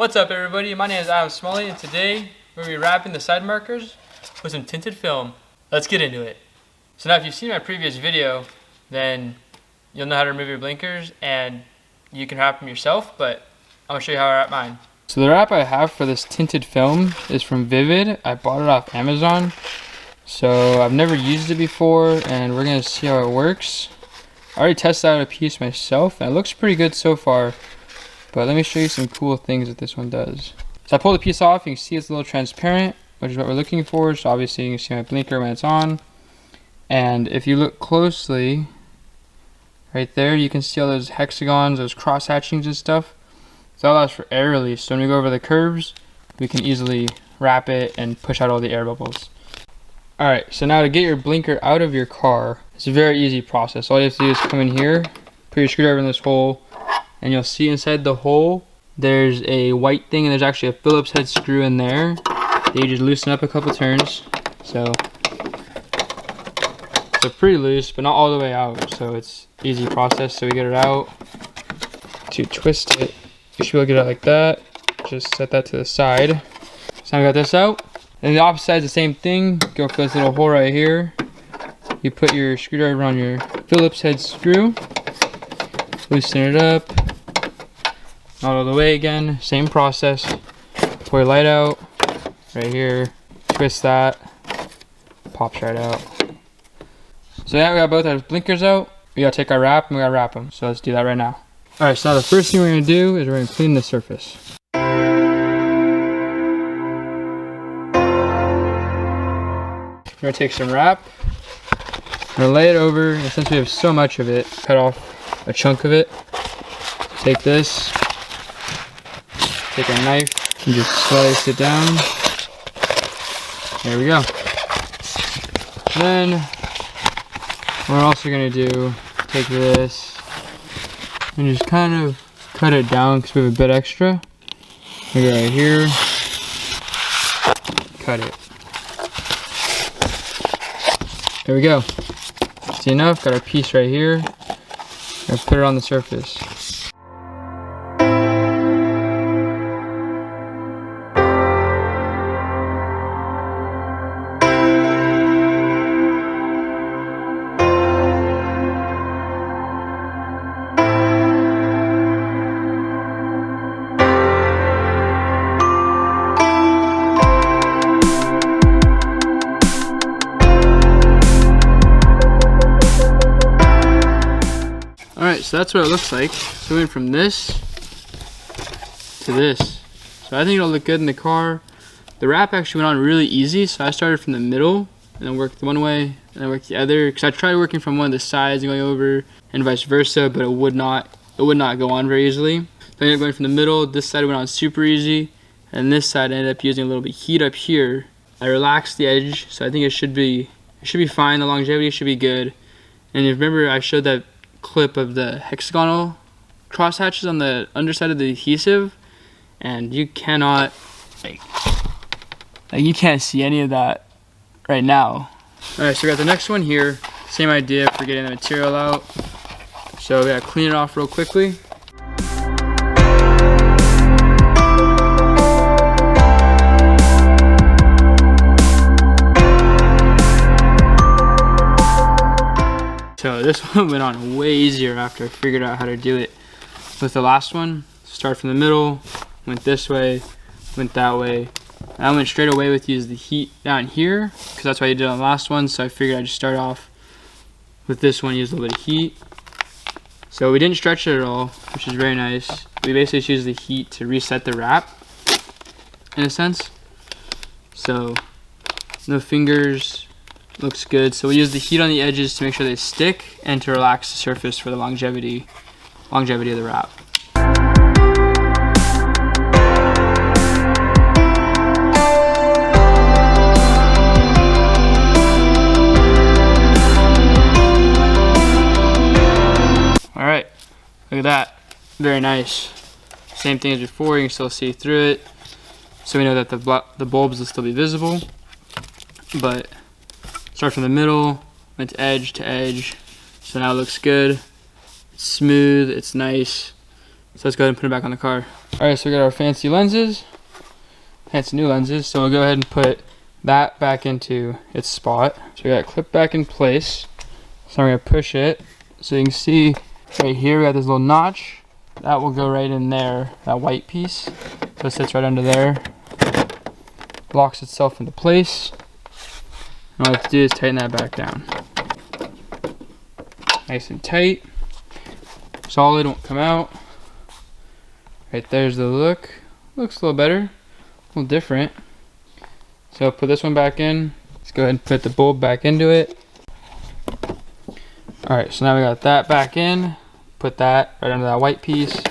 What's up everybody, my name is Adam Smalley and today we're going to be wrapping the side markers with some tinted film. Let's get into it. So now if you've seen my previous video, then you'll know how to remove your blinkers and you can wrap them yourself, but I'm going to show you how I wrap mine. So the wrap I have for this tinted film is from Vivid. I bought it off Amazon. So I've never used it before and we're going to see how it works. I already tested out a piece myself and it looks pretty good so far. But let me show you some cool things that this one does. So I pulled the piece off, you can see it's a little transparent, which is what we're looking for. So obviously you can see my blinker when it's on. And if you look closely, right there, you can see all those hexagons, those cross hatchings and stuff. So that allows for air release. So when we go over the curves, we can easily wrap it and push out all the air bubbles. Alright, so now to get your blinker out of your car, it's a very easy process. All you have to do is come in here, put your screwdriver in this hole, and you'll see inside the hole there's a white thing and there's actually a Phillips head screw in there that you just loosen up a couple turns. So pretty loose, but not all the way out, so it's easy process. So we get it out. To twist it, you should be able to get it like that. Just set that to the side. So now we got this out. And the opposite side is the same thing. Go for this little hole right here. You put your screwdriver on your Phillips head screw, loosen it up. Not all the way again, same process. Pull your light out, right here, twist that, pops right out. So now we got both our blinkers out, we gotta take our wrap and we gotta wrap them. So let's do that right now. Alright, so now the first thing we're gonna do is we're gonna clean the surface. We're gonna take some wrap, we're gonna lay it over, and since we have so much of it, cut off a chunk of it. Take this. Take a knife and just slice it down. There we go. Then what we're also going to do, take this and just kind of cut it down because we have a bit extra. We go right here, cut it. There we go. See enough? Got our piece right here. I put it on the surface. Alright, so that's what it looks like. So we went from this to this. So I think it'll look good in the car. The wrap actually went on really easy, so I started from the middle and then worked one way and then worked the other. Because I tried working from one of the sides and going over and vice versa, but it would not go on very easily. So I ended up going from the middle. This side went on super easy, and this side I ended up using a little bit of heat up here. I relaxed the edge, so I think it should be fine. The longevity should be good. And if you remember, I showed that clip of the hexagonal cross hatches on the underside of the adhesive, and you cannot you can't see any of that right now. Alright, so we got the next one here. Same idea for getting the material out. So we gotta clean it off real quickly. So this one went on way easier after I figured out how to do it with the last one. Start from the middle, went this way, went that way. And I went straight away with use the heat down here because that's what I did on the last one. So I figured I'd just start off with this one, use a little bit of heat. So we didn't stretch it at all, which is very nice. We basically just used the heat to reset the wrap in a sense. So no fingers. Looks good. So we use the heat on the edges to make sure they stick and to relax the surface for the longevity of the wrap. Alright, look at that. Very nice. Same thing as before, you can still see through it. So we know that the bulbs will still be visible, but start from the middle, went to edge, so now it looks good. It's smooth, it's nice. So let's go ahead and put it back on the car. Alright, so we got our fancy lenses. Fancy new lenses. So we'll go ahead and put that back into its spot. So we got it clipped back in place. So I'm going to push it. So you can see right here we got this little notch. That will go right in there, that white piece. So it sits right under there. Locks itself into place. And all I have to do is tighten that back down. Nice and tight. Solid, won't come out. Right there's the look. Looks a little better, a little different. So put this one back in. Let's go ahead and put the bulb back into it. Alright, so now we got that back in. Put that right under that white piece.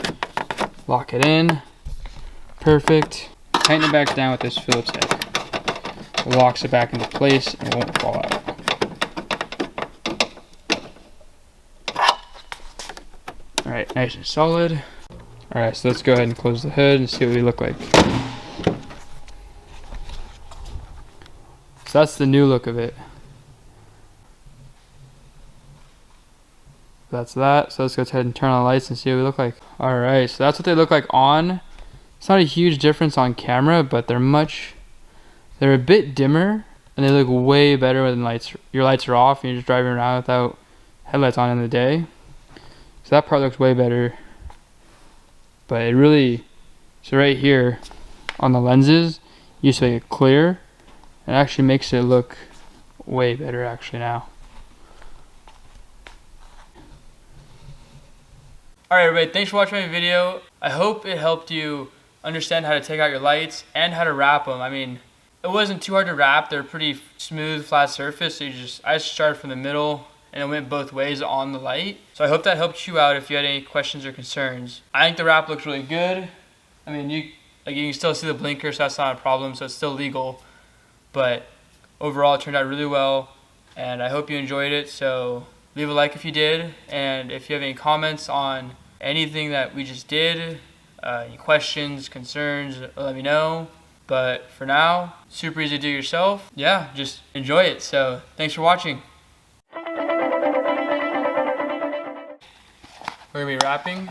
Lock it in. Perfect. Tighten it back down with this Phillips head. It locks it back into place and it won't fall out. Alright, nice and solid. Alright, so let's go ahead and close the hood and see what we look like. So that's the new look of it. That's that. So let's go ahead and turn on the lights and see what we look like. Alright, so that's what they look like on. It's not a huge difference on camera, but they're a bit dimmer and they look way better when your lights are off and you're just driving around without headlights on in the day. So that part looks way better. But it really, so right here on the lenses, you used to make it clear. It actually makes it look way better actually now. Alright everybody, thanks for watching my video. I hope it helped you understand how to take out your lights and how to wrap them. I mean, it wasn't too hard to wrap. They're pretty smooth, flat surface. So I just started from the middle and it went both ways on the light. So I hope that helped you out if you had any questions or concerns. I think the wrap looks really good. I mean, you can still see the blinker, so that's not a problem, so it's still legal. But overall, it turned out really well, and I hope you enjoyed it. So leave a like if you did, and if you have any comments on anything that we just did, any questions, concerns, let me know. But for now, super easy to do yourself. Yeah, just enjoy it. So thanks for watching. We're gonna be wrapping